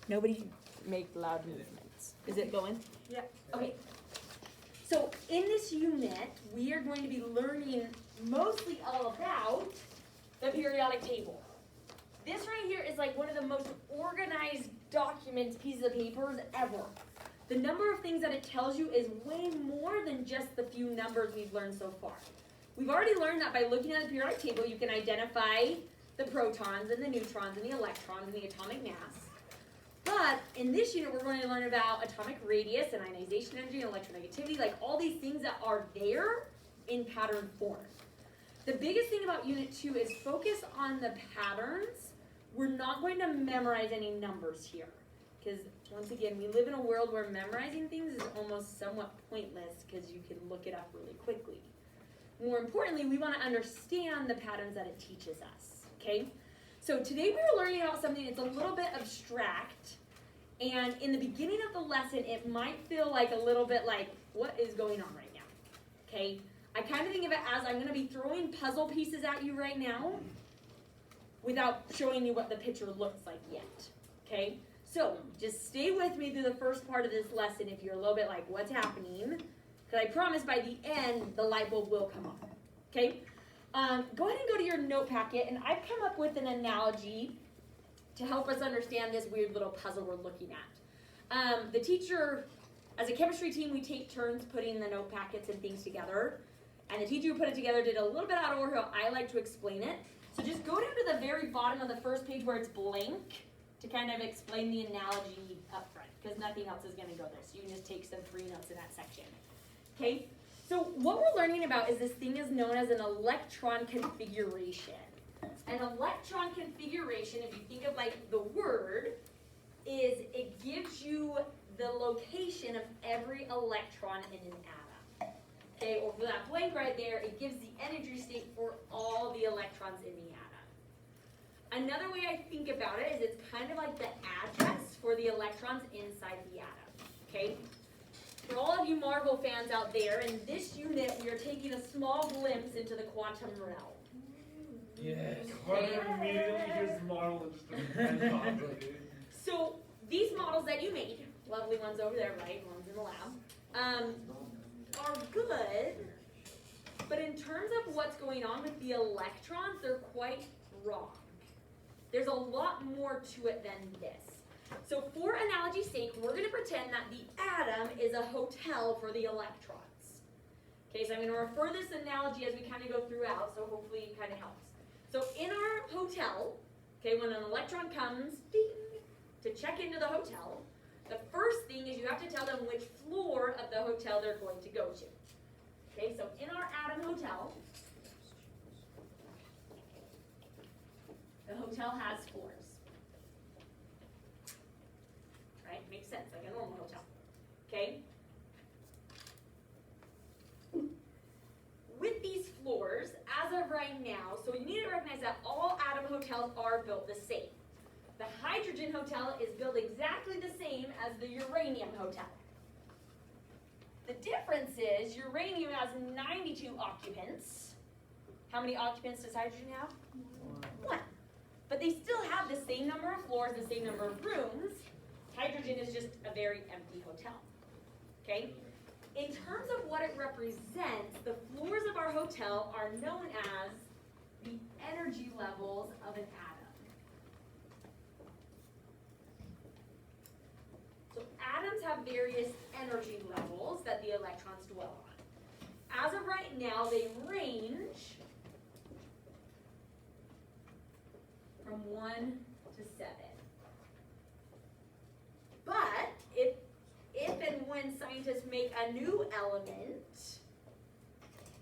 Nobody make loud movements. Is it going? Yeah. Okay. So in this unit, we are going to be learning mostly all about the periodic table. This right here is like one of the most organized documents, pieces of papers ever. The number of things that it tells you is way more than just the few numbers we've learned so far. We've already learned that by looking at the periodic table, you can identify the protons and the neutrons and the electrons and the atomic mass. But in this unit, we're going to learn about atomic radius and ionization energy and electronegativity, like all these things that are there in pattern form. The biggest thing about Unit 2 is focus on the patterns. We're not going to memorize any numbers here. Because once again, we live in a world where memorizing things is almost somewhat pointless because you can look it up really quickly. More importantly, we want to understand the patterns that it teaches us, okay? So today we were learning about something that's a little bit abstract, and in the beginning of the lesson, it might feel like a little bit like, what is going on right now, okay? I kind of think of it as I'm going to be throwing puzzle pieces at you right now without showing you what the picture looks like yet, okay? So just stay with me through the first part of this lesson if you're a little bit like, what's happening? Because I promise by the end, the light bulb will come on, okay? Go ahead and go to your note packet, and I've come up with an analogy to help us understand this weird little puzzle we're looking at. The teacher, as a chemistry team, we take turns putting the note packets and things together, and the teacher who put it together did a little bit out of order how I like to explain it. So just go down to the very bottom of the first page where it's blank to kind of explain the analogy up front, because nothing else is going to go there, so you can just take some free notes in that section. Okay, so what we're learning about is this thing is known as an electron configuration. An electron configuration, if you think of like the word, is it gives you the location of every electron in an atom. Okay, or for that blank right there, it gives the energy state for all the electrons in the atom. Another way I think about it is it's kind of like the address for the electrons inside the atom. Okay? For all of you Marvel fans out there, in this unit we are taking a small glimpse into the quantum realm. Yes. Carter immediately hears the model and just So these models that you made, lovely ones over there, right? Ones in the lab, are good, but in terms of what's going on with the electrons, they're quite wrong. There's a lot more to it than this. So for analogy's sake, we're going to pretend that the atom is a hotel for the electrons. Okay, so I'm going to refer this analogy as we kind of go throughout, so hopefully it kind of helps. So in our hotel, okay, when an electron comes ding, to check into the hotel, the first thing is you have to tell them which floor of the hotel they're going to go to. Okay, so in our atom hotel, the hotel has floors. Right? Makes sense, like a normal hotel. Okay? With these floors, as of right now, so you need to recognize that all atom hotels are built the same. The hydrogen hotel is built exactly the same as the uranium hotel. The difference is uranium has 92 occupants. How many occupants does hydrogen have? One. But they still have the same number of floors, the same number of rooms. Hydrogen is just a very empty hotel. Okay? In terms of what it represents, the floors of our hotel are known as the energy levels of an atom. So atoms have various energy levels that the electrons dwell on. As of right now, they range from 1 to 7. But if and when scientists make a new element,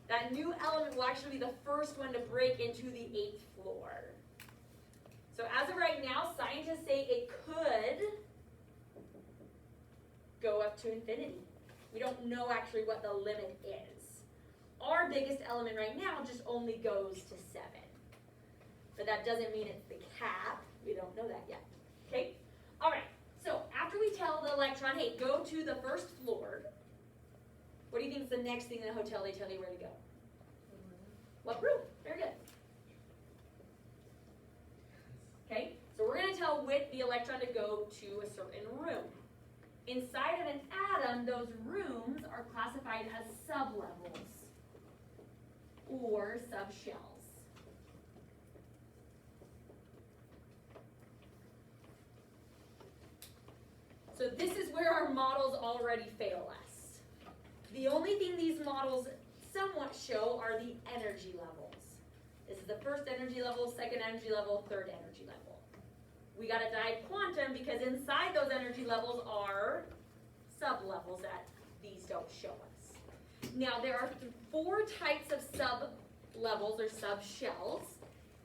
that new element will actually be the first one to break into the 8th floor. So as of right now, scientists say it could go up to infinity. We don't know actually what the limit is. Our biggest element right now just only goes to 7. But that doesn't mean it's the cap. We don't know that yet. Okay? All right. So after we tell the electron, hey, go to the first floor, what do you think is the next thing in the hotel they tell you where to go? What room? Very good. Okay? So we're going to tell the electron to go to a certain room. Inside of an atom, those rooms are classified as sublevels or subshells. So this is where our models already fail us. The only thing these models somewhat show are the energy levels. This is the first energy level, second energy level, third energy level. We got to dive quantum because inside those energy levels are sublevels that these don't show us. Now there are 4 types of sublevels or subshells,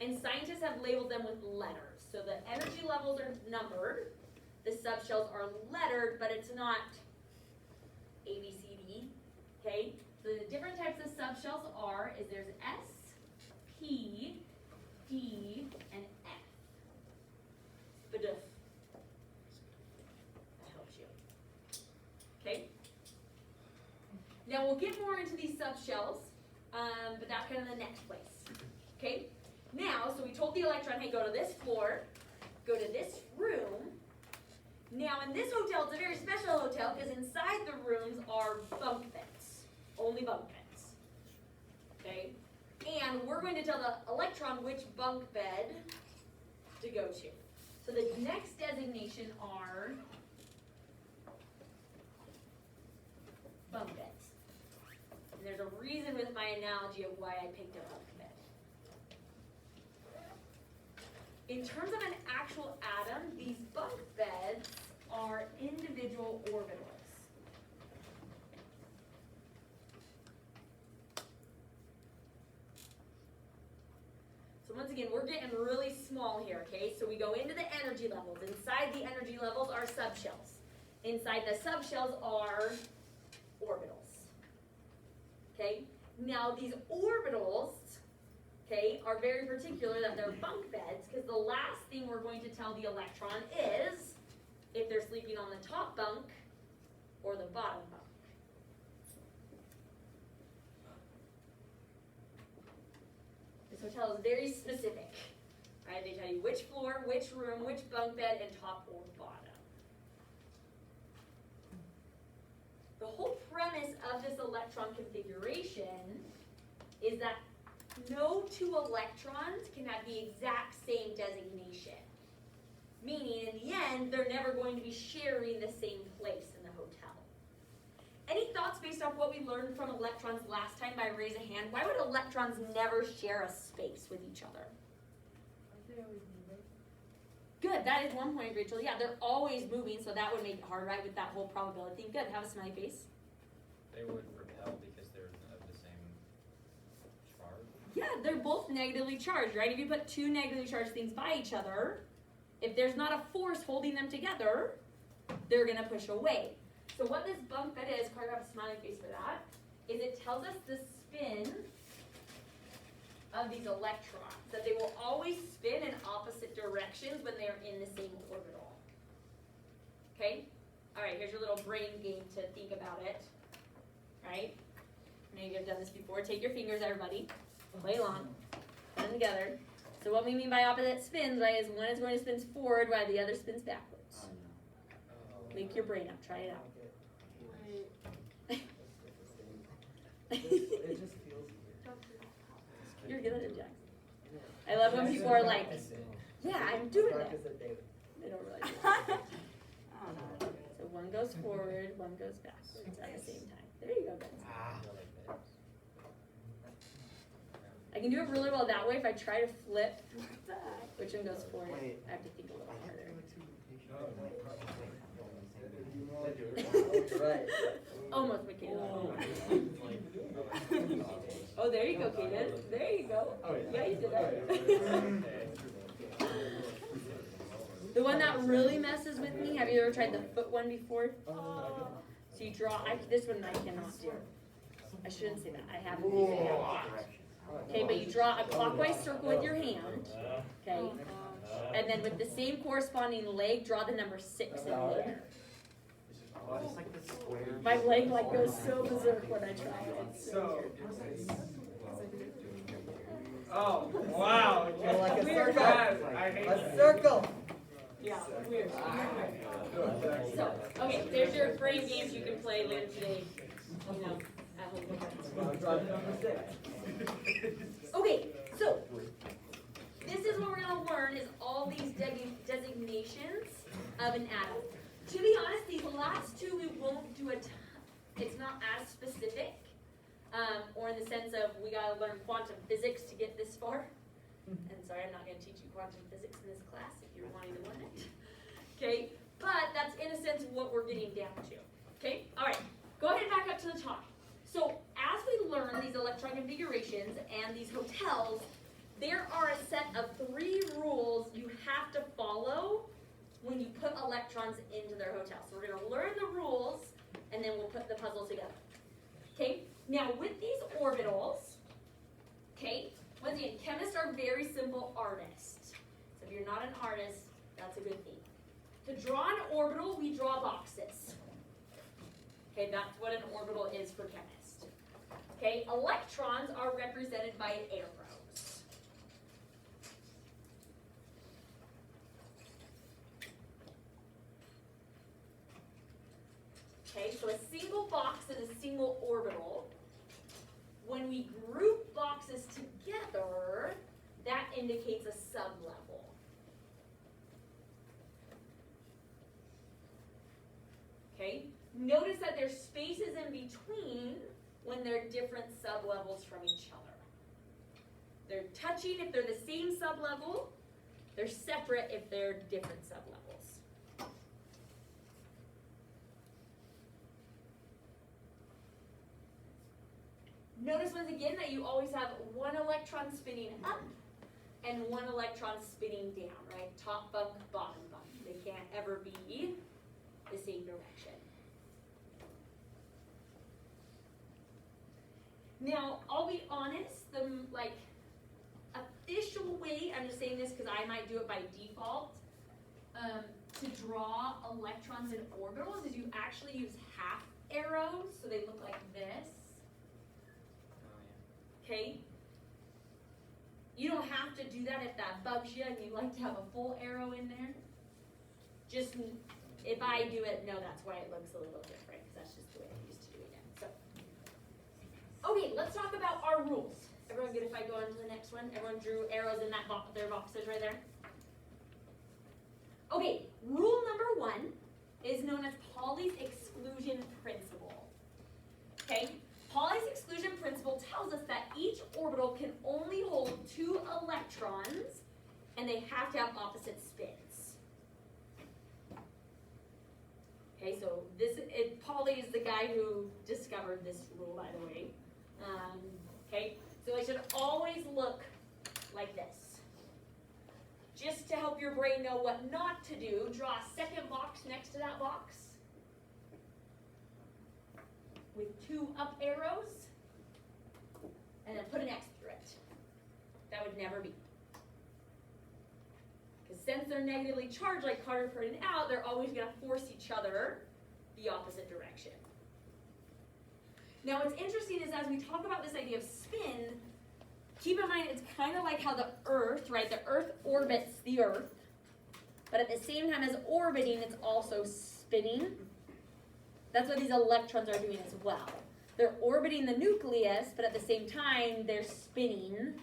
and scientists have labeled them with letters. So the energy levels are numbered, the subshells are lettered, but it's not A, B, C, D, okay? So the different types of subshells are, there's S, P, D, and F. That helps you. Okay? Now we'll get more into these subshells, but that's kind of the next place. Okay? Now, so we told the electron, hey, go to this floor, go to this room. Now in this hotel, it's a very special hotel because inside the rooms are bunk beds. Only bunk beds. Okay? And we're going to tell the electron which bunk bed to go to. So the next designation are bunk beds. And there's a reason with my analogy of why I picked a bunk bed. In terms of an actual atom, these bunk beds are individual orbitals. So once again, we're getting really small here, okay? So we go into the energy levels. Inside the energy levels are subshells. Inside the subshells are orbitals. Okay? Now these orbitals, okay, are very particular that they're bunk beds because the last thing we're going to tell the electron is if they're sleeping on the top bunk or the bottom bunk. This hotel is very specific, right? They tell you which floor, which room, which bunk bed, and top or bottom. The whole premise of this electron configuration is that no 2 electrons can have the exact same designation. Meaning, in the end, they're never going to be sharing the same place in the hotel. Any thoughts based off what we learned from electrons last time by raise a hand? Why would electrons never share a space with each other? Good, that is one point, Rachel. Yeah, they're always moving, so that would make it hard, right, with that whole probability thing. Good, have a smiley face. They would repel because they're of the same charge? Yeah, they're both negatively charged, right? If you put 2 negatively charged things by each other, if there's not a force holding them together, they're going to push away. So what this bunk bed is, Carter, have a smiley face for that, is it tells us the spin of these electrons, that they will always spin in opposite directions when they're in the same orbital. Okay? All right, here's your little brain game to think about it. Right? Maybe you've done this before. Take your fingers, everybody. Play along. Put them together. So what we mean by opposite spins, right, is one is going to spin forward while the other spins backwards. Make your brain up. Try it out. It just feels weird. You're good at it, Jack. I love when people are like, yeah, I'm doing it. They don't realize it. So one goes forward, one goes backwards at the same time. There you go, guys. I can do it really well that way. If I try to flip, which one goes forward? I have to think a little harder. Right. Almost, Michaela. Oh, there you go, Kaden. There you go. Yeah, you did that. The one that really messes with me, have you ever tried the foot one before? So you draw, this one I cannot do. I shouldn't say that. I haven't. Okay, but you draw a clockwise circle with your hand, okay? And then with the same corresponding leg, draw the number 6 in the air. My leg like goes so berserk when I try it. So, oh, wow. Like a Weird circle. guys. I hate A that. circle. Yeah, weird. So, okay, there's your brain games you can play later today, you know, at home with friends. Okay, so, this is what we're gonna learn is all these designations of an atom. To be honest, these last two we won't do it's not as specific, or in the sense of we gotta learn quantum physics to get this far. And sorry, I'm not gonna teach you quantum physics in this class if you're wanting to learn it. Okay, but that's in a sense what we're getting down to. Okay, all right, go ahead and back up to the top. So as we learn these electron configurations and these hotels, there are a set of 3 rules you have to follow when you put electrons into their hotel. So we're gonna learn the rules and then we'll put the puzzle together. Okay, now with these orbitals, okay, once again, chemists are very simple artists. So if you're not an artist, that's a good thing. To draw an orbital, we draw boxes. Okay, that's what an orbital is for chemists. Okay, electrons are represented by arrows. Okay, so a single box and a single orbital. When we group boxes together, that indicates a sublevel. Okay, notice that there's spaces in between when they're different sublevels from each other. They're touching if they're the same sublevel. They're separate if they're different sublevels. Notice once again that you always have one electron spinning up and one electron spinning down, right? Top bunk, bottom bunk. They can't ever be the same direction. Now, I'll be honest, the official way, I'm just saying this because I might do it by default, to draw electrons in orbitals is you actually use half arrows, so they look like this. Okay? You don't have to do that if that bugs you and you like to have a full arrow in there. Just, if I do it, no, that's why it looks a little different, because that's just the way I'm used to doing it. So, okay, let's talk about our rules. Everyone good if I go on to the next one? Everyone drew arrows in that their boxes right there? Okay, rule number 1 is known as Pauli's exclusion principle. Okay? Pauli's exclusion principle tells us that each orbital can only hold 2 electrons and they have to have opposite spins. Okay, so Pauli is the guy who discovered this rule, by the way. Okay, so it should always look like this. Just to help your brain know what not to do, draw a second box next to that box with 2 up arrows, and then put an X through it. That would never be. Because since they're negatively charged, like Carter pointed out, they're always going to force each other the opposite direction. Now what's interesting is as we talk about this idea of spin, keep in mind it's kind of like how the Earth, right? The Earth orbits the Earth, but at the same time as orbiting, it's also spinning. That's what these electrons are doing as well. They're orbiting the nucleus, but at the same time, they're spinning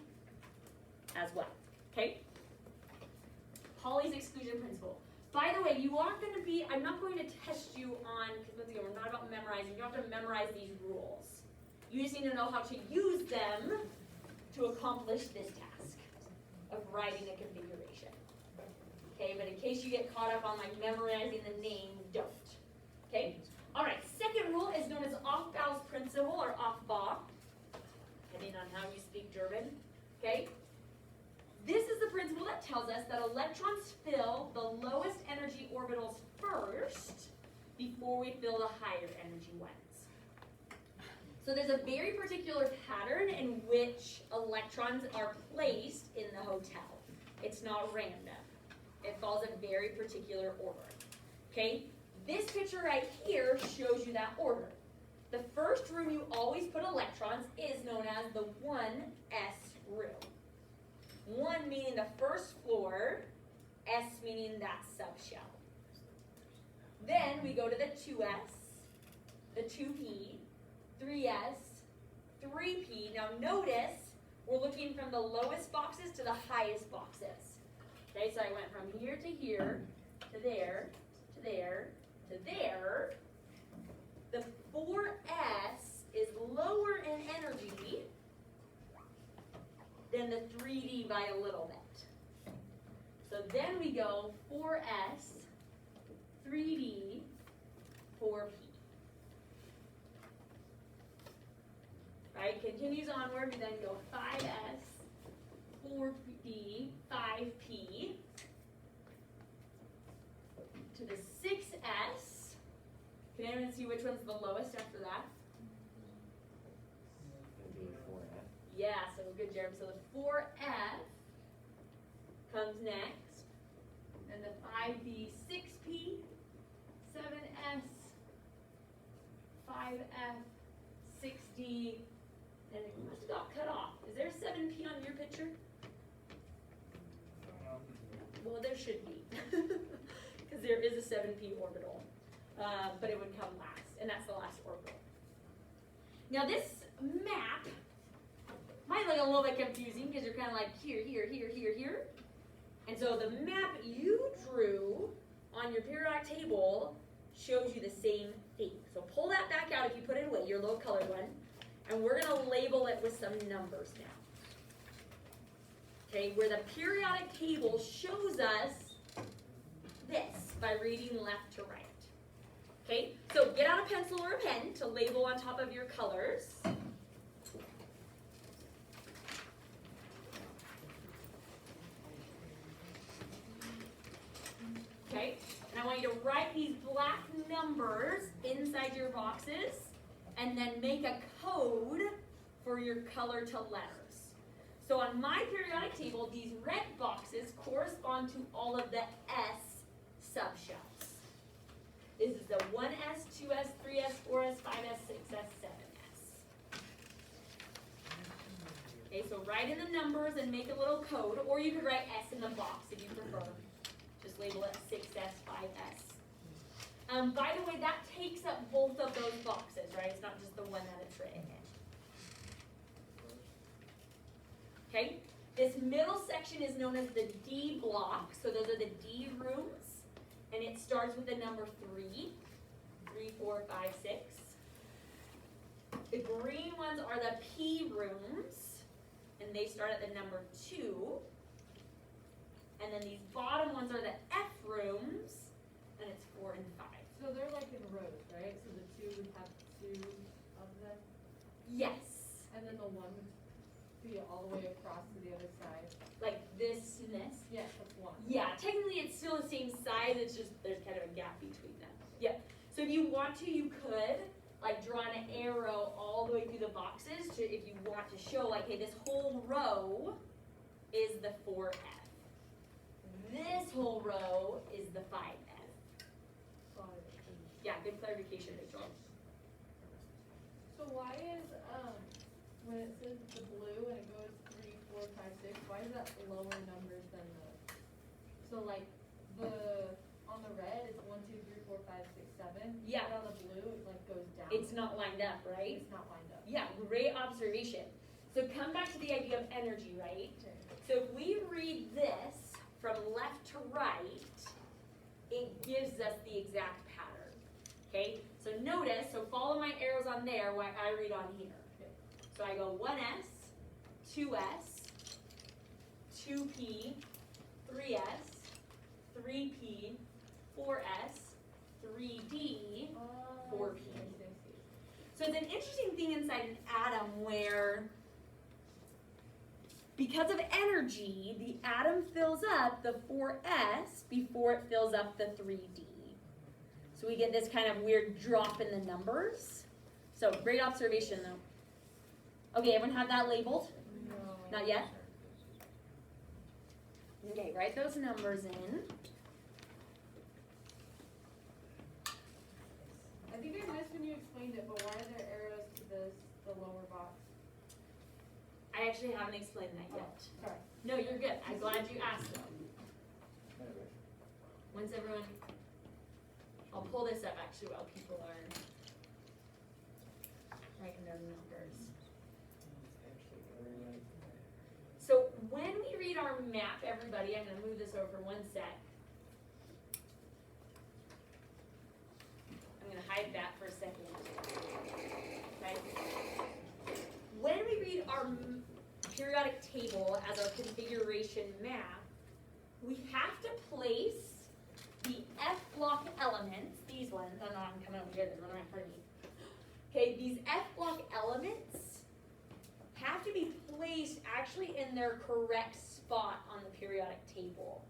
as well. Okay? Pauli's exclusion principle. By the way, you aren't going to be, I'm not going to test you on, because once again, we're not about memorizing. You don't have to memorize these rules. You just need to know how to use them to accomplish this task of writing a configuration. Okay, but in case you get caught up on memorizing the name, don't. Okay? All right, second rule is known as Aufbau's principle or Aufbau, depending on how you speak German. Okay? This is the principle that tells us that electrons fill the lowest energy orbitals first before we fill the higher energy ones. So there's a very particular pattern in which electrons are placed in the hotel. It's not random. It follows a very particular order. Okay? This picture right here shows you that order. The first room you always put electrons is known as the 1s room. 1 meaning the first floor, S meaning that subshell. Then we go to the 2S, the 2P, 3S, 3P. Now notice we're looking from the lowest boxes to the highest boxes. Okay, so I went from here to here, to there, to there, to there. The 4S is lower in energy than the 3D by a little bit. So then we go 4S, 3D, 4P. Right, continues onward, we then go 5S, 4D, 5P, to the 6S. Can anyone see which one's the lowest after that? Yeah, so good, Jeremy. So the 4F comes next, and the 5B, 6P, 7S, 5F, 6D, and it must have got cut off. Is there a 7P on your picture? Well, there should be, because there is a 7P orbital, but it would come last, and that's the last orbital. Now this map might look a little bit confusing because you're kind of like here, here, here, here, here. And so the map you drew on your periodic table shows you the same thing. So pull that back out if you put it away, your little colored one. And we're going to label it with some numbers now. Okay, where the periodic table shows us this by reading left to right. Okay, so get out a pencil or a pen to label on top of your colors. Okay, and I want you to write these black numbers inside your boxes and then make a code for your color to letters. So on my periodic table, these red boxes correspond to all of the S subshells. This is the 1S, 2S, 3S, 4S, 5S, 6S, 7S. Okay, so write in the numbers and make a little code, or you could write S in the box if you prefer. Just label it 6S, 5S. By the way, that takes up both of those boxes, right? It's not just the one that it's written in. Okay, this middle section is known as the D block, so those are the D rooms, and it starts with the number 3, 3, 4, 5, 6. The green ones are the P rooms, and they start at the number 2. And then these bottom ones are the F rooms, and it's 4 and 5. So they're like in rows, right? So the 2 would have 2 of them, Yes, and then the 1 would be all the way across to the other side. like this and this. Yes, that's 1. Yeah, technically it's still the same size, it's just there's kind of a gap between them. Yeah, so if you want to, you could like draw an arrow all the way through the boxes to, if you want to show like, hey, this whole row is the 4F. This whole row is the 5F. Yeah, good clarification, Rachel. So why is, when it says the blue and it goes 3, 4, 5, 6, why is that lower numbers than the, so like on the red it's 1, 2, 3, 4, 5, 6, 7. Yeah. But on the blue it like goes down. It's not lined up, right? It's not lined up. Yeah, great observation. So come back to the idea of energy, right? Okay. So if we read this from left to right, it gives us the exact pattern. Okay? So notice, so follow my arrows on there while I read on here. Okay. So I go 1S, 2S, 2P, 3S, 3P, 4S, 3D, 4P. So it's an interesting thing inside an atom where, because of energy, the atom fills up the 4S before it fills up the 3D. So we get this kind of weird drop in the numbers. So great observation though. Okay, everyone have that labeled? No. Not yet? Okay, write those numbers in. I think I missed when you explained it, but why are there arrows to the lower box? I actually haven't explained that yet. Sorry. No, you're good. I'm glad you asked though. Once everyone, I'll pull this up actually while people are writing their numbers. So when we read our map, everybody, I'm going to move this over for one sec. I'm going to hide that for a second. Okay. When we read our periodic table as our configuration map, we have to place the F block elements, these ones, I don't know, I'm coming over here, they're running right in front of me. Okay, these F block elements have to be placed actually in their correct spot on the periodic table,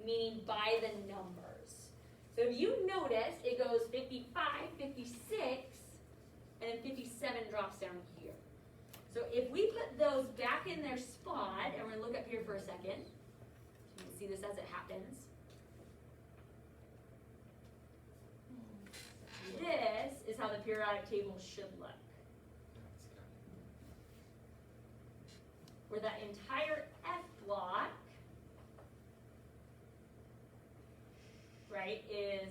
meaning by the numbers. So if you notice, it goes 55, 56, and then 57 drops down here. So if we put those back in their spot, and we're going to look up here for a second, you can see this as it happens. This is how the periodic table should look. Where that entire F block, right, is,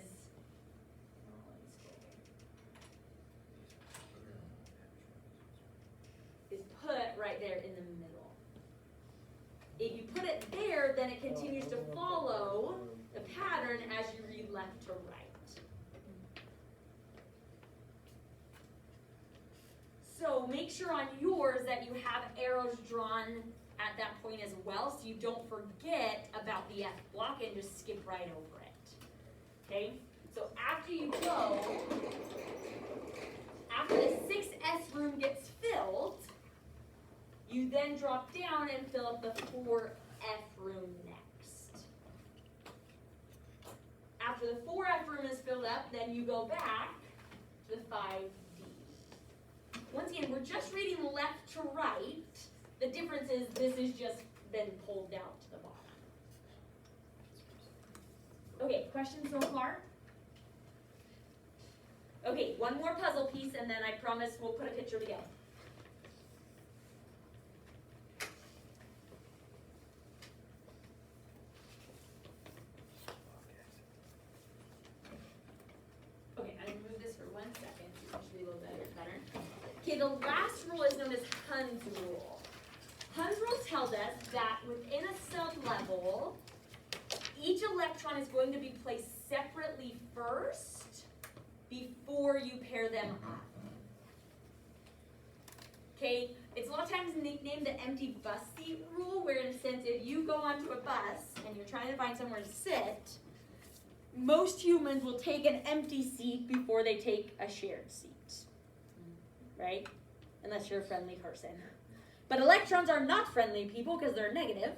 put right there in the middle. If you put it there, then it continues to follow the pattern as you read left to right. So make sure on yours that you have arrows drawn at that point as well, so you don't forget about the F block and just skip right over it. Okay? So after you go, after the 6S room gets filled, you then drop down and fill up the 4F room next. After the 4F room is filled up, then you go back to the 5D. Once again, we're just reading left to right. The difference is this is just been pulled down to the bottom. Okay, questions so far? Okay, one more puzzle piece and then I promise we'll put a picture together. Okay, I'm going to move this for 1 second so it should be a little better. Okay, the last rule is known as Hund's rule. Hund's rule tells us that within a sublevel, each electron is going to be placed separately first before you pair them up. Okay, it's a lot of times nicknamed the empty bus seat rule, where in a sense, if you go onto a bus and you're trying to find somewhere to sit, most humans will take an empty seat before they take a shared seat. Right? Unless you're a friendly person. But electrons are not friendly people because they're negative.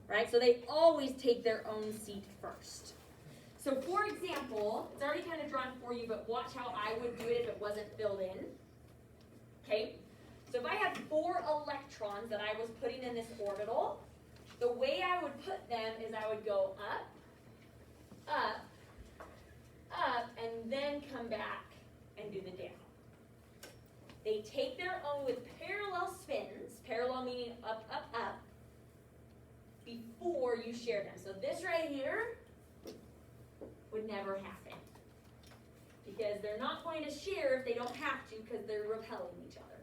Right? So they always take their own seat first. So for example, it's already kind of drawn for you, but watch how I would do it if it wasn't filled in. Okay? So if I had 4 electrons that I was putting in this orbital, the way I would put them is I would go up, up, up, and then come back and do the down. They take their own with parallel spins, parallel meaning up, up, up, before you share them. So this right here would never happen. Because they're not going to share if they don't have to, because they're repelling each other.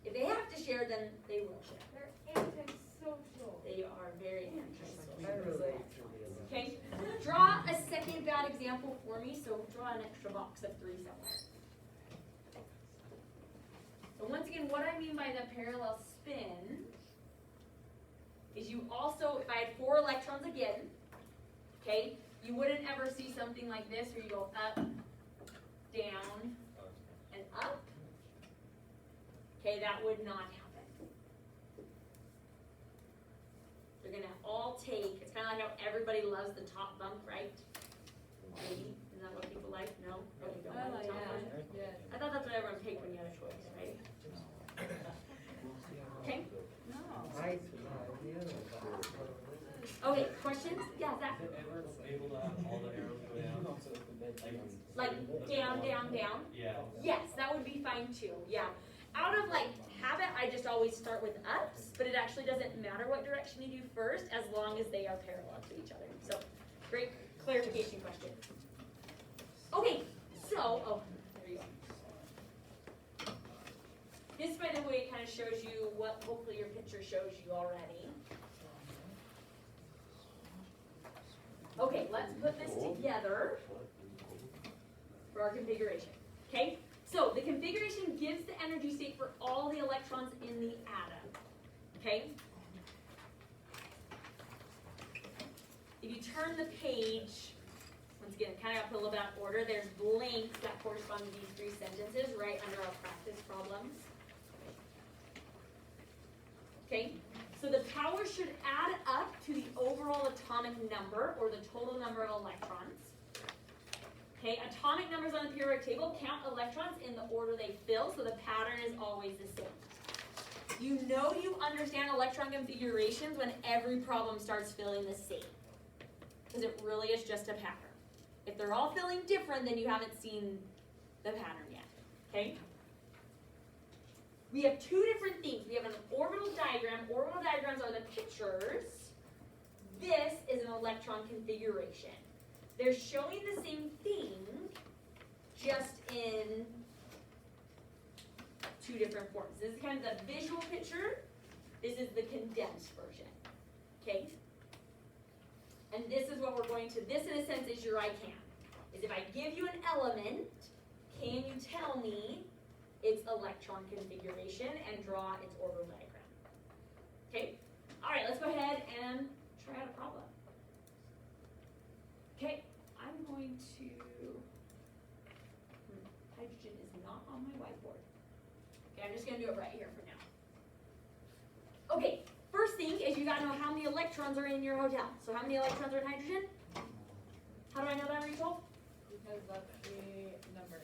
If they have to share, then they will share. They're antisocial. They are very antisocial. Okay, draw a second bad example for me. So draw an extra box of 3 somewhere. So once again, what I mean by the parallel spin is you also, if I had 4 electrons again, okay, you wouldn't ever see something like this where you go up, down, and up. Okay, that would not happen. They're gonna all take, it's kind of like how everybody loves the top bunk, right? Maybe, isn't that what people like? No? Okay, don't I like the like top bunk. that. Yes. I thought that's what everyone picked when you had a choice, right? Okay. Okay, questions? Yeah, Zach? Is it ever able to have all the arrows go down? Like down, down, down? Yeah. Yes, that would be fine too, yeah. out of like habit, I just always start with ups, but it actually doesn't matter what direction you do first as long as they are parallel to each other. So, great clarification question. Okay, so, there you go. This, by the way, kind of shows you what hopefully your picture shows you already. Okay, let's put this together for our configuration. Okay, so the configuration gives the energy state for all the electrons in the atom. Okay? If you turn the page, once again, kind of got to put a little bit out of order. There's blanks that correspond to these three sentences right under our practice problems. Okay? So the power should add up to the overall atomic number, or the total number of electrons. Okay, atomic numbers on the periodic table count electrons in the order they fill, so the pattern is always the same. You know you understand electron configurations when every problem starts filling the same, because it really is just a pattern. If they're all filling different, then you haven't seen the pattern yet. Okay? We have two different things. We have an orbital diagram. Orbital diagrams are the pictures. This is an electron configuration. They're showing the same thing, just in two different forms. This is kind of the visual picture. This is the condensed version. Okay? And this is what we're going to, this in a sense is your I can. Is if I give you an element, can you tell me its electron configuration and draw its orbital diagram? Okay? Alright, let's go ahead and try out a problem. Okay, I'm going to, hydrogen is not on my whiteboard. Okay, I'm just going to do it right here for now. Okay, first thing is you got to know how many electrons are in your hotel. So how many electrons are in hydrogen? How do I know that, Rachel? Because that's the number.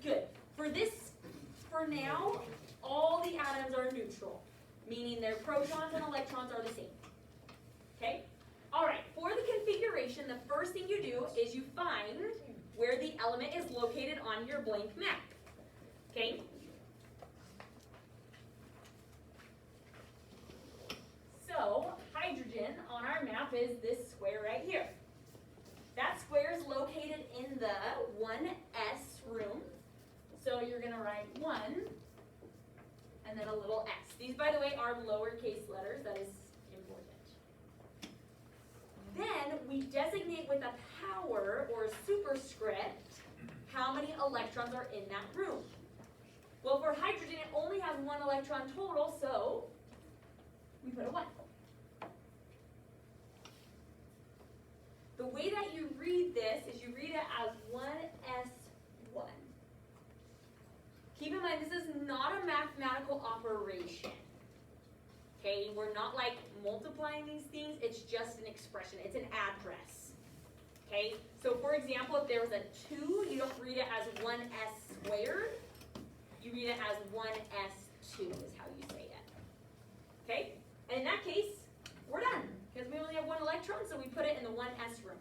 Good. For this, for now, all the atoms are neutral, meaning their protons and electrons are the same. Okay? Alright, for the configuration, the first thing you do is you find where the element is located on your blank map. Okay? So, hydrogen on our map is this square right here. That square is located in the 1s room. So you're going to write 1 and then a little s. These, by the way, are lowercase letters. That is important. Then we designate with a power or a superscript how many electrons are in that room. Well, for hydrogen, it only has 1 electron total, so we put a 1. The way that you read this is you read it as 1s1. Keep in mind, this is not a mathematical operation. Okay, we're not like multiplying these things, it's just an expression, it's an address. Okay, so for example, if there was a 2, you don't read it as 1s squared, you read it as 1s2 is how you say it. Okay, and in that case, we're done, because we only have 1 electron, so we put it in the 1s room.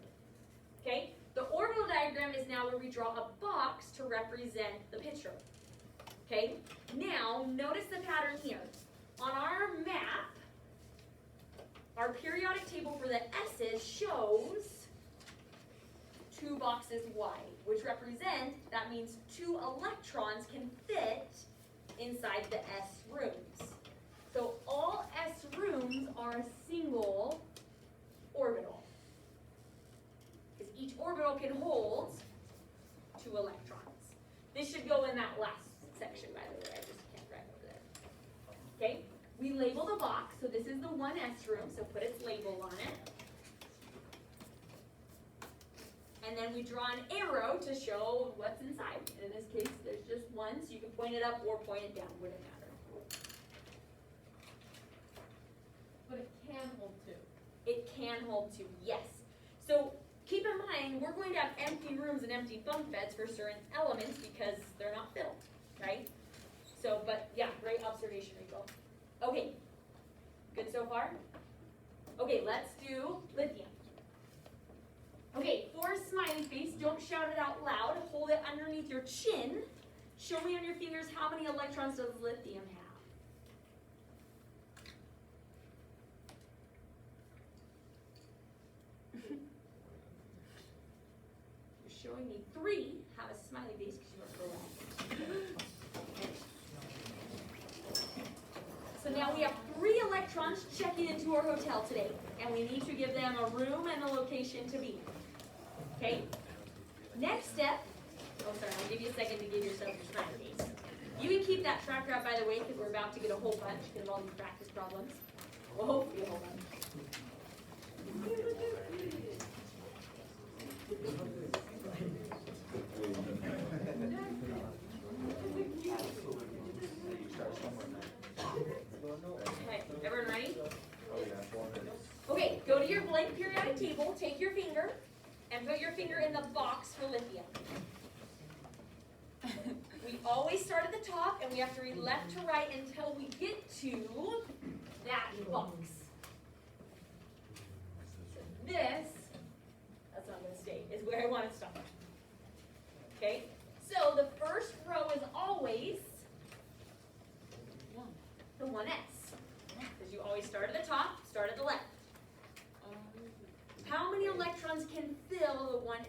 Okay, the orbital diagram is now where we draw a box to represent the picture. Okay, now notice the pattern here. On our map, our periodic table for the S's shows 2 boxes wide, which represent, that means 2 electrons can fit inside the S rooms. So all S rooms are a single orbital, because each orbital can hold 2 electrons. This should go in that last section, by the way, I just can't write over there. Okay, we label the box, so this is the 1s room, so put its label on it. And then we draw an arrow to show what's inside. And in this case, there's just 1, so you can point it up or point it down, wouldn't matter. But it can hold 2. It can hold 2, yes. So keep in mind, we're going to have empty rooms and empty bunk beds for certain elements because they're not filled. Right? So, but yeah, great observation, Rachel. Okay, good so far? Okay, let's do lithium. Okay, for a smiley face, don't shout it out loud. Hold it underneath your chin Show me on your fingers how many electrons does lithium have? You're showing me 3. Have a smiley face because you are correct. So now we have 3 electrons checking into our hotel today, and we need to give them a room and a location to be. Okay? Next step, oh sorry, I'll give you a second to give yourself your smiley face. You can keep that tracker up, by the way, because we're about to get a whole bunch because of all these practice problems. Well, hopefully a whole bunch. Okay, everyone ready? Okay, go to your blank periodic table, take your finger, and put your finger in the box for lithium. We always start at the top, and we have to read left to right until we get to that box. So this, that's not going to stay, is where I want to stop. Okay? So the first row is always the 1s. Because you always start at the top, start at the left. How many electrons can fill the 1s?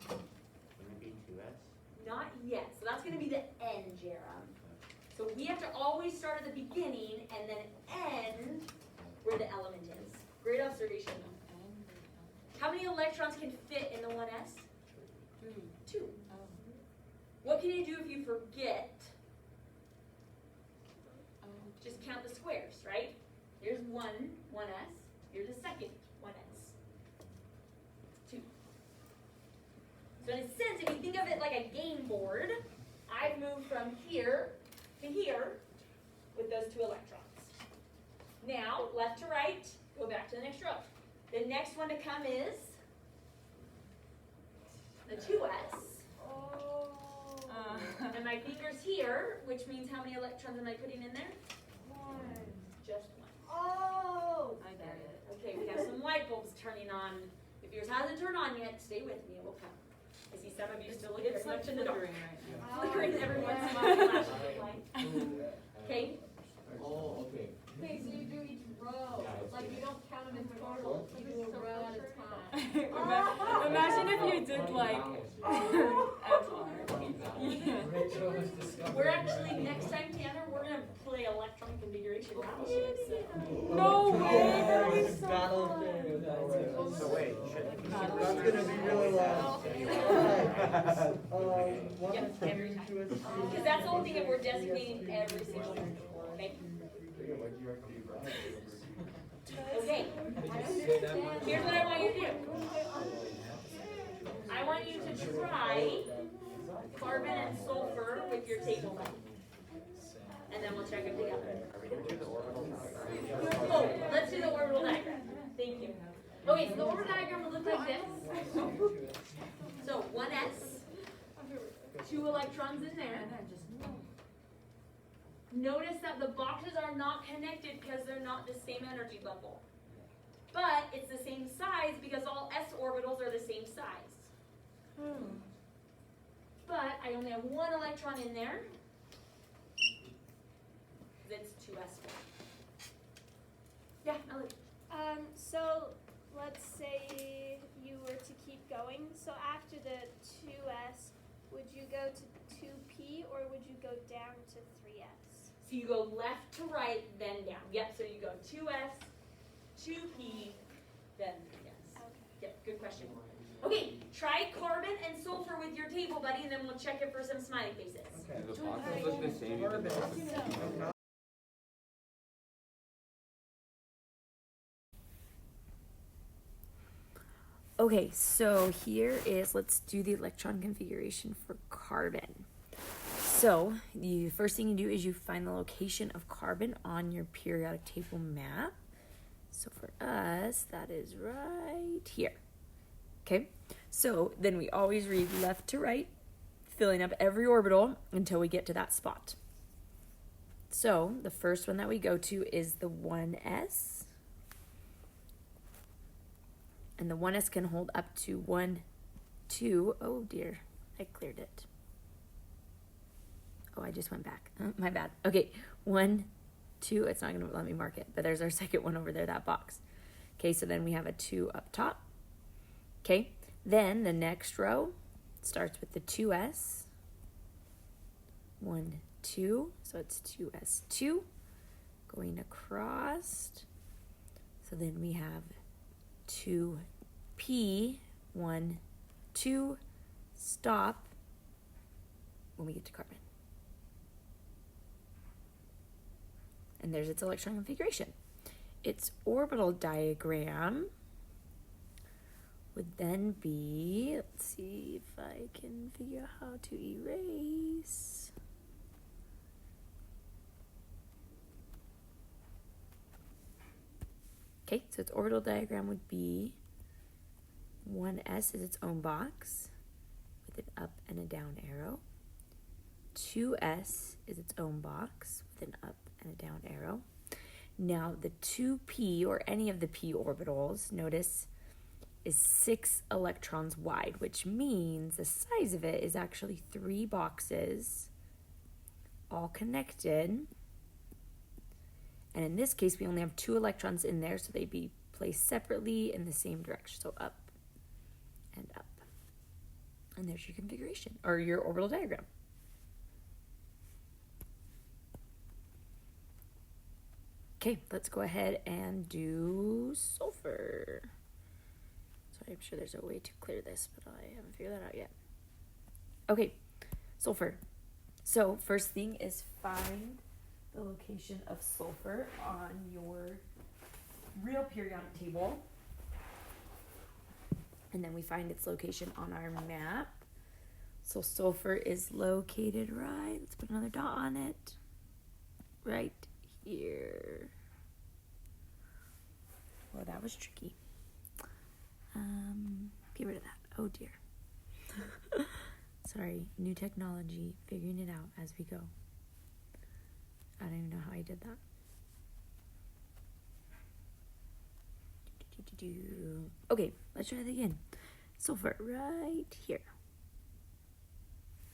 Wouldn't it be 2s? Not yet. So that's going to be the end, Jerem. So we have to always start at the beginning and then end where the element is. Great observation. How many electrons can fit in the 1s? 2. What can you do if you forget? Just count the squares, right? Here's 1s. Here's the second 1s. 2. So in a sense, if you think of it like a game board, I've moved from here to here with those 2 electrons. Now, left to right, go back to the next row. The next one to come is the 2s. And my finger's here, which means how many electrons am I putting in there? 1. Just 1. Oh! I get it. Okay, we have some light bulbs turning on. If yours hasn't turned on yet, stay with me, it will come. I see some of you still looking very much in the dark. Flickering every once in a while, flashing the light. Okay? Oh, okay. Okay, so you do each row. Like you don't count them in total. You do a row at a time. Imagine if you did like We're actually, next time, Tanner, we're going to play electron configuration battleship. No way, that was so fun. So wait, That's gonna be really loud. Yep, every time. Because that's the only thing that we're designating every single time. Okay? Okay. Here's what I want you to do. I want you to try carbon and sulfur with your table buddy. And then we'll check them together. Oh, let's do the orbital diagram. Thank you. Okay, so the orbital diagram will look like this. So 1s, 2 electrons in there. Notice that the boxes are not connected because they're not the same energy level. But it's the same size because all s orbitals are the same size. But I only have 1 electron in there. That's 2s. Yeah, Ellie. So let's say you were to keep going. So after the 2s, would you go to 2p or would you go down to 3s? So you go left to right, then down. Yep, so you go 2s, 2p, then 3s. Okay. Yep, good question. Okay, try carbon and sulfur with your table buddy, and then we'll check it for some smiley faces. Do the boxes look the same? Okay, so here is, let's do the electron configuration for carbon. So the first thing you do is you find the location of carbon on your periodic table map. So for us, that is right here. Okay, so then we always read left to right, filling up every orbital until we get to that spot. So the first one that we go to is the 1s. And the 1s can hold up to 1, 2, oh dear, I cleared it. Oh, I just went back. My bad. Okay, 1, 2. It's not going to let me mark it, but there's our second one over there, that box. Okay, so then we have a 2 up top. Okay, then the next row starts with the 2s. 1, 2. So it's 2s2 going across. So then we have 2p. 1, 2. Stop when we get to carbon. And there's its electron configuration. Its orbital diagram would then be, let's see if I can figure out how to erase. Okay, so its orbital diagram would be 1s is its own box with an up and a down arrow. 2s is its own box with an up and a down arrow. Now the 2p, or any of the p orbitals, notice, is 6 electrons wide, which means the size of it is actually 3 boxes all connected. And in this case, we only have 2 electrons in there, so they'd be placed separately in the same direction. So up and up. And there's your configuration, or your orbital diagram. Okay, let's go ahead and do sulfur. Sorry, I'm sure there's a way to clear this, but I haven't figured that out yet. Okay, sulfur. So first thing is find the location of sulfur on your real periodic table. And then we find its location on our map. So sulfur is located right, let's put another dot on it, right here. Well, that was tricky. Get rid of that. Oh dear. Sorry, new technology, figuring it out as we go. I don't even know how I did that. Okay, let's try that again. Sulfur right here.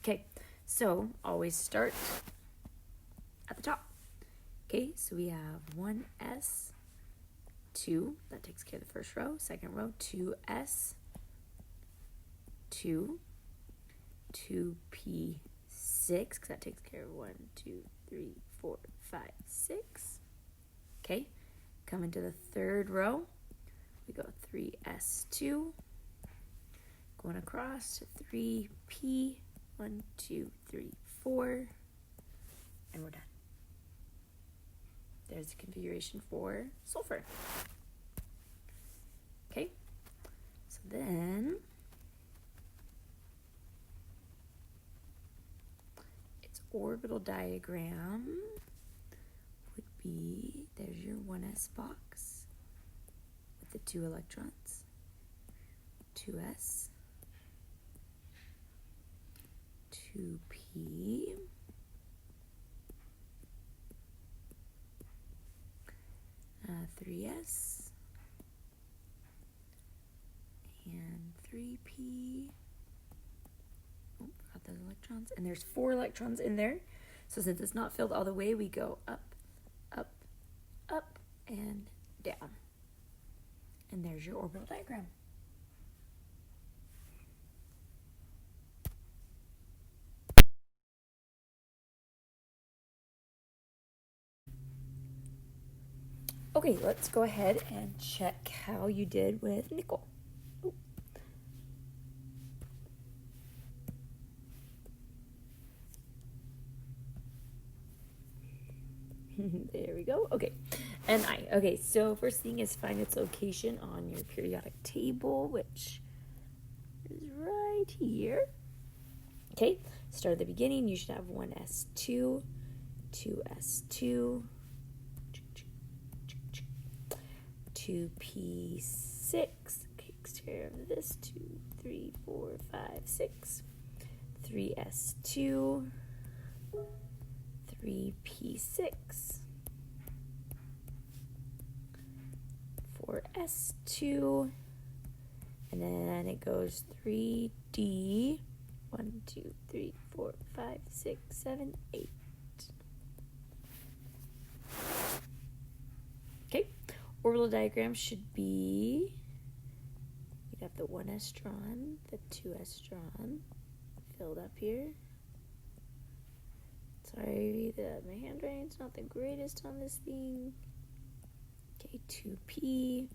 Okay, so always start at the top. Okay, so we have 1s, 2, that takes care of the first row. Second row, 2s, 2, 2p6, because that takes care of 1, 2, 3, 4, 5, 6. Okay, come into the third row. We go 3s2, going across to 3p, 1, 2, 3, 4, and we're done. There's the configuration for sulfur. Okay, so then its orbital diagram would be, there's your 1s box with the 2 electrons, 2s, 2p, uh, 3s, and 3p. Oh, forgot those electrons. And there's 4 electrons in there. So since it's not filled all the way, we go up, up, up, and down. And there's your orbital diagram. Okay, let's go ahead and check how you did with nickel. Ooh. There we go. Okay, and okay, so first thing is find its location on your periodic table, which is right here. Okay, start at the beginning. You should have 1s2, 2s2, 2p6, takes care of this, 2, 3, 4, 5, 6, 3s2, 3p6, 4s2, and then it goes 3d, 1, 2, 3, 4, 5, 6, 7, 8. Okay, orbital diagram should be, you'd have the 1s drawn, the 2s drawn, filled up here. Sorry that my handwriting's not the greatest on this thing. Okay, 2p.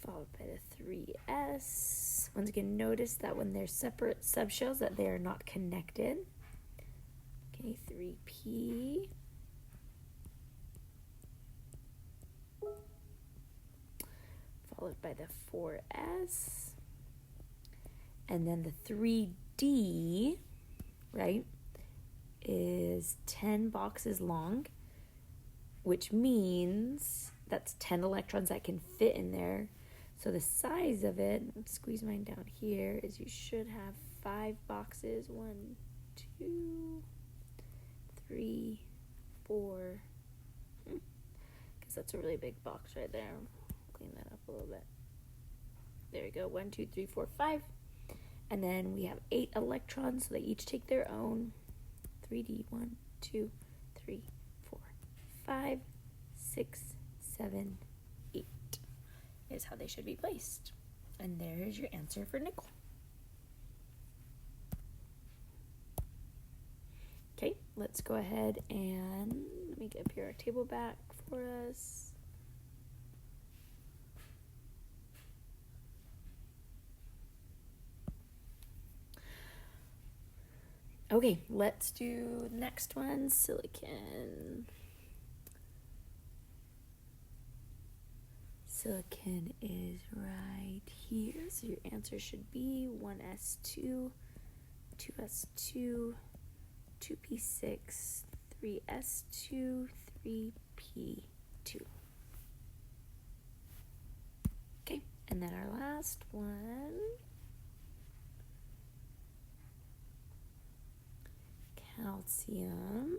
Followed by the 3s. Once again, notice that when they're separate subshells that they are not connected. Okay, 3p. Followed by the 4s. And then the 3D, right, is 10 boxes long, which means that's 10 electrons that can fit in there. So the size of it, let's squeeze mine down here, is you should have 5 boxes. 1, 2, 3, 4. Because that's a really big box right there. Clean that up a little bit. There we go. 1, 2, 3, 4, 5. And then we have 8 electrons, so they each take their own. 3D, 1, 2, 3, 4, 5, 6, 7, 8 is how they should be placed. And there's your answer for nickel. Okay, let's go ahead and let me get up here our table back for us. Okay, let's do the next one, silicon. Silicon is right here, so your answer should be 1s2, 2s2, 2p6, 3s2, 3p2. Okay, and then our last one, calcium,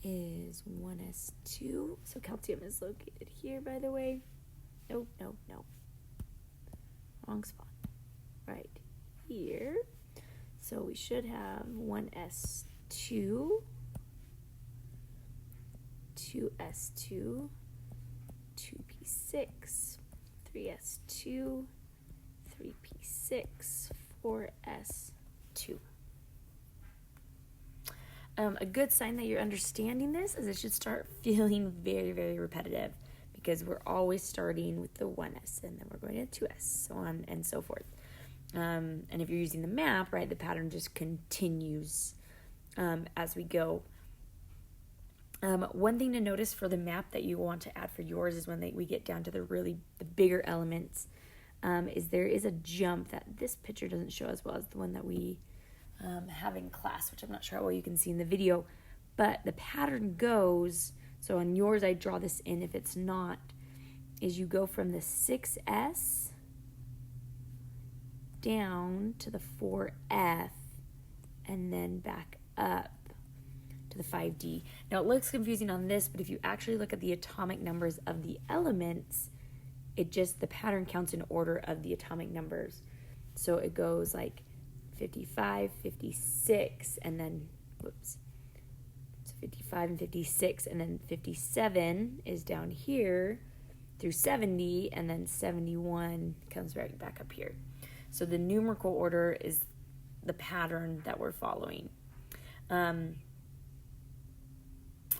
is 1s2. So calcium is located here, by the way. No. Wrong spot. Right here. So we should have 1s2, 2s2, 2p6, 3s2, 3p6, 4s2. A good sign that you're understanding this is it should start feeling very, very repetitive, because we're always starting with the 1s and then we're going to 2s, so on and so forth. And if you're using the map, right, the pattern just continues as we go. One thing to notice for the map that you want to add for yours is when we get down to the bigger elements, is there is a jump that this picture doesn't show as well as the one that we have in class, which I'm not sure how well you can see in the video, but the pattern goes, so on yours I draw this in, if it's not, is you go from the 6s down to the 4f and then back up to the 5d. Now it looks confusing on this, but if you actually look at the atomic numbers of the elements, the pattern counts in order of the atomic numbers. So it goes like 55, 56, and then, whoops, so 55 and 56, and then 57 is down here through 70, and then 71 comes right back up here. So the numerical order is the pattern that we're following. In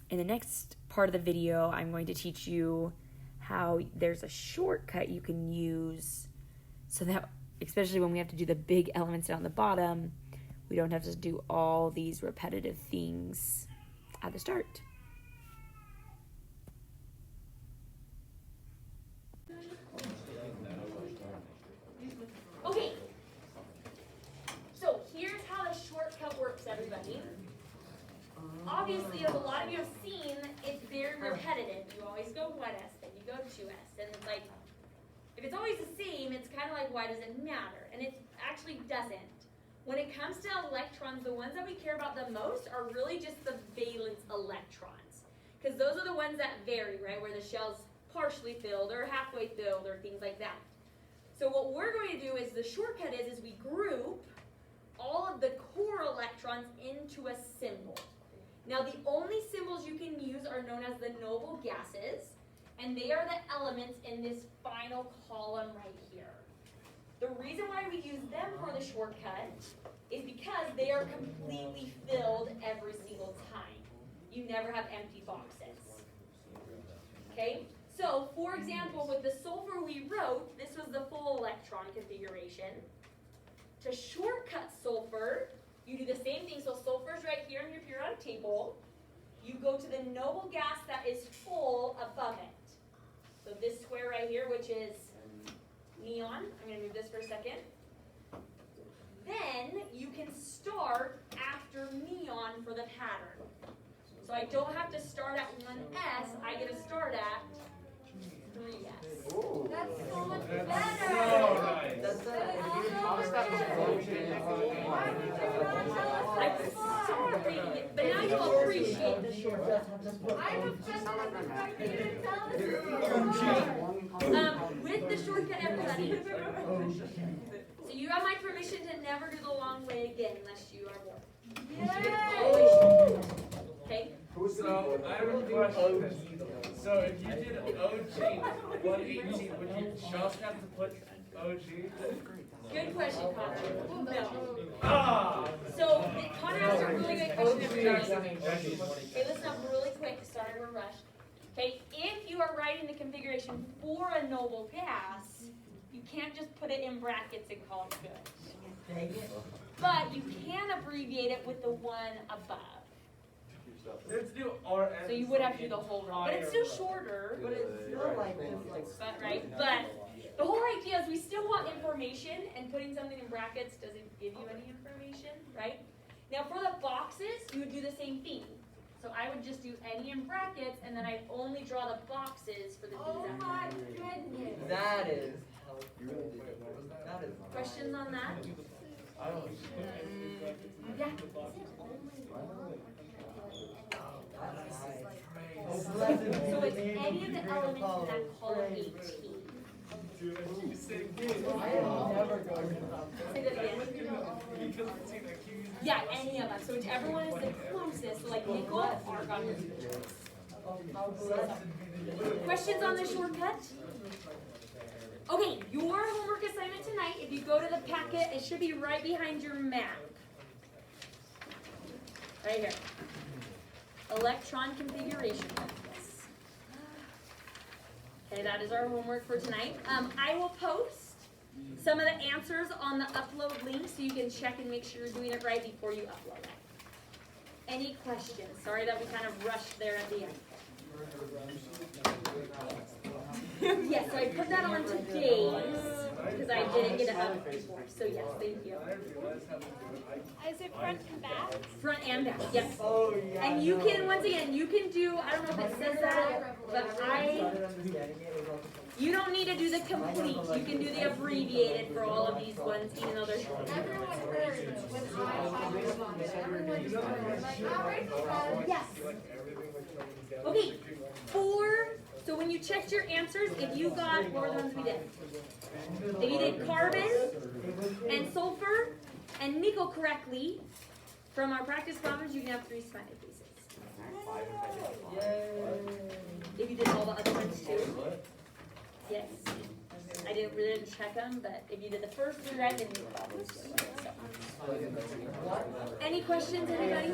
the next part of the video, I'm going to teach you how there's a shortcut you can use so that, especially when we have to do the big elements down the bottom, we don't have to do all these repetitive things at the start. Okay, so here's how the shortcut works, everybody. Obviously, as a lot of you have seen, it's very repetitive. You always go 1s, then you go 2s, and it's like, if it's always the same, it's kind of like, why does it matter? And it actually doesn't. When it comes to electrons, the ones that we care about the most are really just the valence electrons, because those are the ones that vary, right, where the shells partially filled or halfway filled or things like that. So what we're going to do is the shortcut is we group all of the core electrons into a symbol. Now the only symbols you can use are known as the noble gases, and they are the elements in this final column right here. The reason why we use them for the shortcut is because they are completely filled every single time. You never have empty boxes. Okay? So, for example, with the sulfur we wrote, this was the full electron configuration. To shortcut sulfur, you do the same thing. So sulfur is right here in your periodic table. You go to the noble gas that is full above it. So this square right here, which is neon. I'm going to move this for a second. Then you can start after neon for the pattern. So I don't have to start at 1s. I get to start at 3s. Ooh. That's so much That's better. so nice. That's I'm sorry, but now you appreciate the shortcut. I'm offended at the fact that you didn't tell us this With the shortcut, everybody. So you have my permission to never do the long way again unless you are bored. Yay! Okay? So I have a question. So if you did OG 118, would you just have to put OG? Good question, Connor. No. Ah! So Connor asked a really good question, everybody. Okay, listen up really quick. Sorry, we're rushed. Okay, if you are writing the configuration for a noble gas, you can't just put it in brackets and call it good. But you can abbreviate it with the one above. Let's do RN. So you would have to do the whole row. But it's still shorter. But it's still like just like. But, right? But the whole idea is we still want information, and putting something in brackets doesn't give you any information, right? Now for the boxes, you would do the same thing. So I would just do any in brackets, and then I only draw the boxes for the things Oh after. my goodness. That is helpful. That is. Questions on that? I don't Yeah. So it's any of the elements in that column 18. do it. You say I am never going to Say that again. because it's in a key. Yeah, any of them. So whichever one is the closest, so like nickel, argon would be the choice. Questions on the shortcut? Okay, your homework assignment tonight, if you go to the packet, it should be right behind your map. Right here. Electron configuration. Yes. Okay, that is our homework for tonight. I will post some of the answers on the upload link so you can check and make sure you're doing it right before you upload it. Any questions? Sorry that we kind of rushed there at the end. Yes, so I put that on today's because I didn't get it up before. So yes, thank you. Is it front and back? Front and back, yes. Oh, yeah. And you can, once again, you can do, I don't know if it says that, but you don't need to do the complete. You can do the abbreviated for all of these ones, even though they're short. Everyone heard when I was on it. Everyone's heard. Like, all right, Yes. Okay, so when you checked your answers, if you got, what were the ones we did? If you did carbon and sulfur and nickel correctly, from our practice problems, you can have 3 smiley faces. If you did all the other ones too. Yes. I didn't check them, but if you did the first 3 right, then you would all those two right. So. Any questions, anybody?